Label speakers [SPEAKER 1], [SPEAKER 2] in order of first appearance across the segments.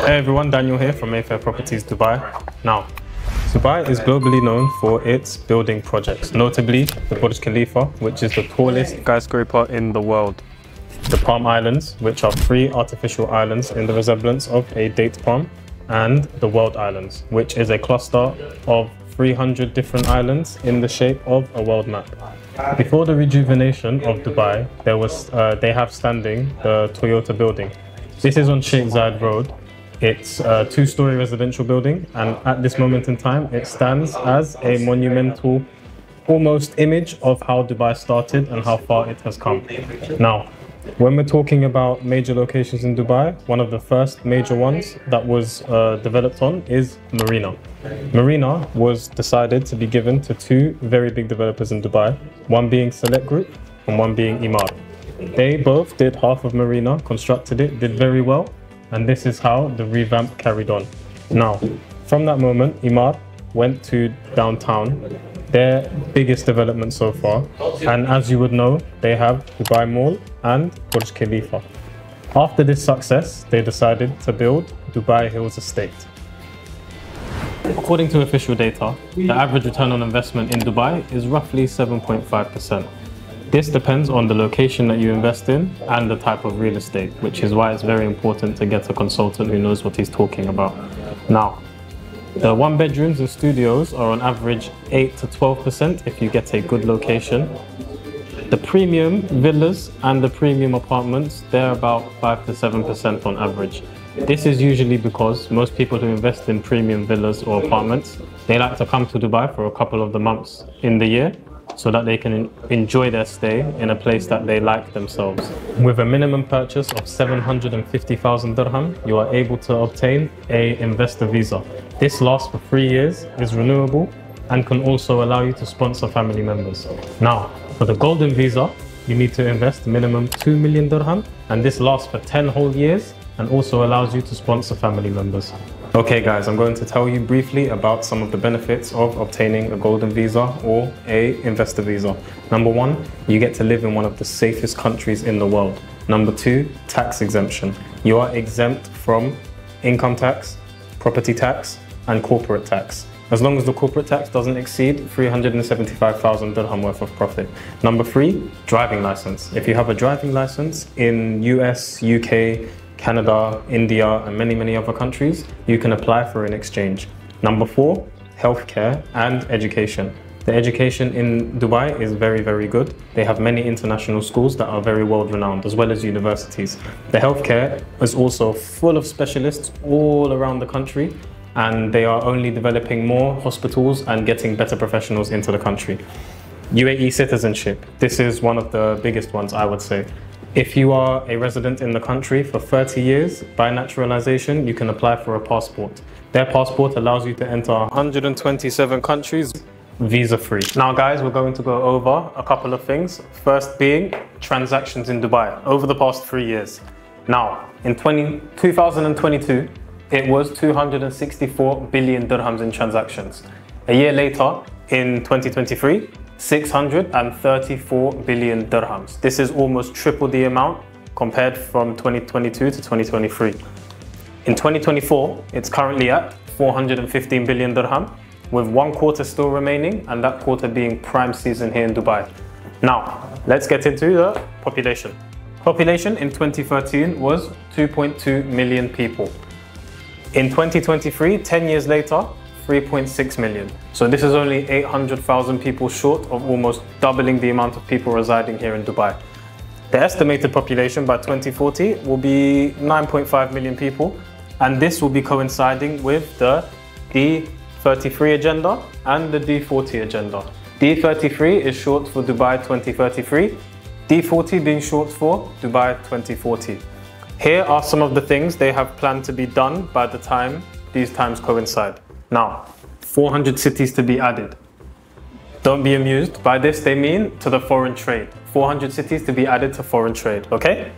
[SPEAKER 1] Hey everyone, Daniel here from Mayfair Properties Dubai. Now, Dubai is globally known for its building projects, notably the Burj Khalifa, which is the tallest skyscraper in the world. The Palm Islands, which are 3 artificial islands in the resemblance of a date palm, and the World Islands, which is a cluster of 300 different islands in the shape of a world map. Before the rejuvenation of Dubai, they have standing the Toyota building. This is on Sheikh Zayed Road. It's a 2-story residential building, and at this moment in time, it stands as a monumental, almost image of how Dubai started and how far it has come. Now, when we're talking about major locations in Dubai, one of the first major ones that was developed on is Marina. Marina was decided to be given to 2 very big developers in Dubai, one being Select Group and one being Emaar. They both did half of Marina, constructed it, did very well, and this is how the revamp carried on. Now, from that moment, Emaar went to downtown, their biggest development so far, and as you would know, they have Dubai Mall and Burj Khalifa. After this success, they decided to build Dubai Hills Estate. According to official data, the average return on investment in Dubai is roughly 7.5%. This depends on the location that you invest in and the type of real estate, which is why it's very important to get a consultant who knows what he's talking about. Now, the 1-bedrooms and studios are on average 8 to 12% if you get a good location. The premium villas and the premium apartments, they're about 5 to 7% on average. This is usually because most people who invest in premium villas or apartments, they like to come to Dubai for a couple of the months in the year, so that they can enjoy their stay in a place that they like themselves. With a minimum purchase of 750,000 dirham, you are able to obtain an investor visa. This lasts for 3 years, is renewable, and can also allow you to sponsor family members. Now, for the golden visa, you need to invest minimum 2 million dirham, and this lasts for 10 whole years and also allows you to sponsor family members. Okay guys, I'm going to tell you briefly about some of the benefits of obtaining a golden visa or a investor visa. Number 1, you get to live in one of the safest countries in the world. Number 2, tax exemption. You are exempt from income tax, property tax, and corporate tax, as long as the corporate tax doesn't exceed 375,000 dirham worth of profit. Number 3, driving license. If you have a driving license in US, UK, Canada, India, and many other countries, you can apply for an exchange. Number 4, healthcare and education. The education in Dubai is very good. They have many international schools that are very world renowned, as well as universities. The healthcare is also full of specialists all around the country, and they are only developing more hospitals and getting better professionals into the country. UAE citizenship. This is one of the biggest ones, I would say. If you are a resident in the country for 30 years, by naturalization, you can apply for a passport. Their passport allows you to enter 127 countries visa-free. Now guys, we're going to go over a couple of things. First being transactions in Dubai over the past 3 years. Now, in 2022, it was 264 billion dirhams in transactions. A year later, in 2023, 634 billion dirhams. This is almost triple the amount compared from 2022 to 2023. In 2024, it's currently at 415 billion dirham, with 1 quarter still remaining, and that quarter being prime season here in Dubai. Now, let's get into the population. Population in 2013 was 2.2 million people. In 2023, 10 years later, 3.6 million. So this is only 800,000 people short of almost doubling the amount of people residing here in Dubai. The estimated population by 2040 will be 9.5 million people, and this will be coinciding with the D33 agenda and the D40 agenda. D33 is short for Dubai 2033, D40 being short for Dubai 2040. Here are some of the things they have planned to be done by the time these times coincide. Now, 400 cities to be added. Don't be amused. By this, they mean to the foreign trade. 400 cities to be added to foreign trade, okay?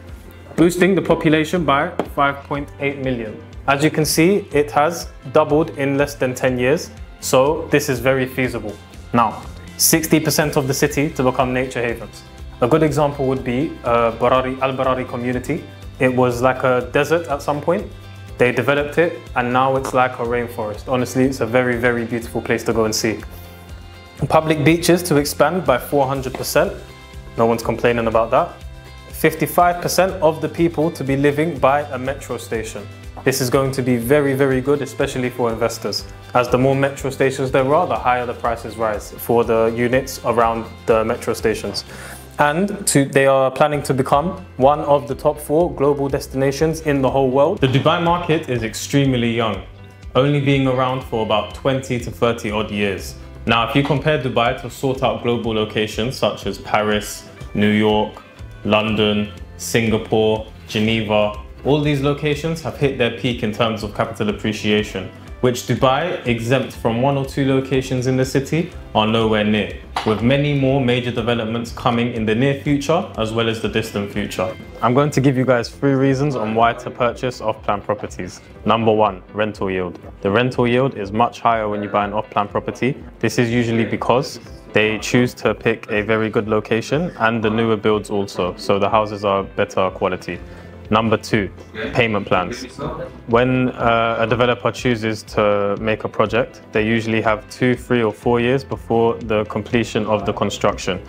[SPEAKER 1] Boosting the population by 5.8 million. As you can see, it has doubled in less than 10 years, so this is very feasible. Now, 60% of the city to become nature havens. A good example would be Al-Barari community. It was like a desert at some point. They developed it and now it's like a rainforest. Honestly, it's a very, very beautiful place to go and see. Public beaches to expand by 400%. No one's complaining about that. 55% of the people to be living by a metro station. This is going to be very, very good, especially for investors. As the more metro stations there are, the higher the prices rise for the units around the metro stations. And they are planning to become one of the top 4 global destinations in the whole world. The Dubai market is extremely young, only being around for about 20 to 30 odd years. Now, if you compare Dubai to sort out global locations such as Paris, New York, London, Singapore, Geneva, all these locations have hit their peak in terms of capital appreciation, which Dubai, exempt from 1 or 2 locations in the city, are nowhere near, with many more major developments coming in the near future as well as the distant future. I'm going to give you guys 3 reasons on why to purchase off-plan properties. Number 1, rental yield. The rental yield is much higher when you buy an off-plan property. This is usually because they choose to pick a very good location and the newer builds also, so the houses are better quality. Number 2, payment plans. When a developer chooses to make a project, they usually have 2, 3 or 4 years before the completion of the construction.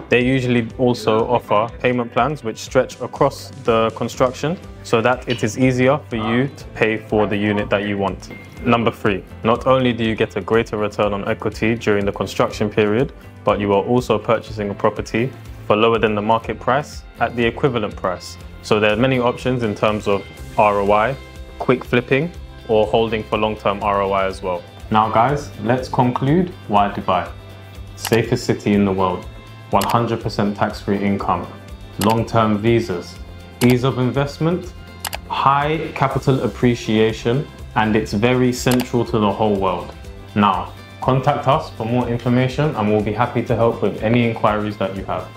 [SPEAKER 1] They usually also offer payment plans which stretch across the construction so that it is easier for you to pay for the unit that you want. Number 3, not only do you get a greater return on equity during the construction period, but you are also purchasing a property for lower than the market price at the equivalent price. So there are many options in terms of ROI, quick flipping, or holding for long-term ROI as well. Now guys, let's conclude why Dubai. Safest city in the world, 100% tax-free income, long-term visas, ease of investment, high capital appreciation, and it's very central to the whole world. Now, contact us for more information and we'll be happy to help with any inquiries that you have.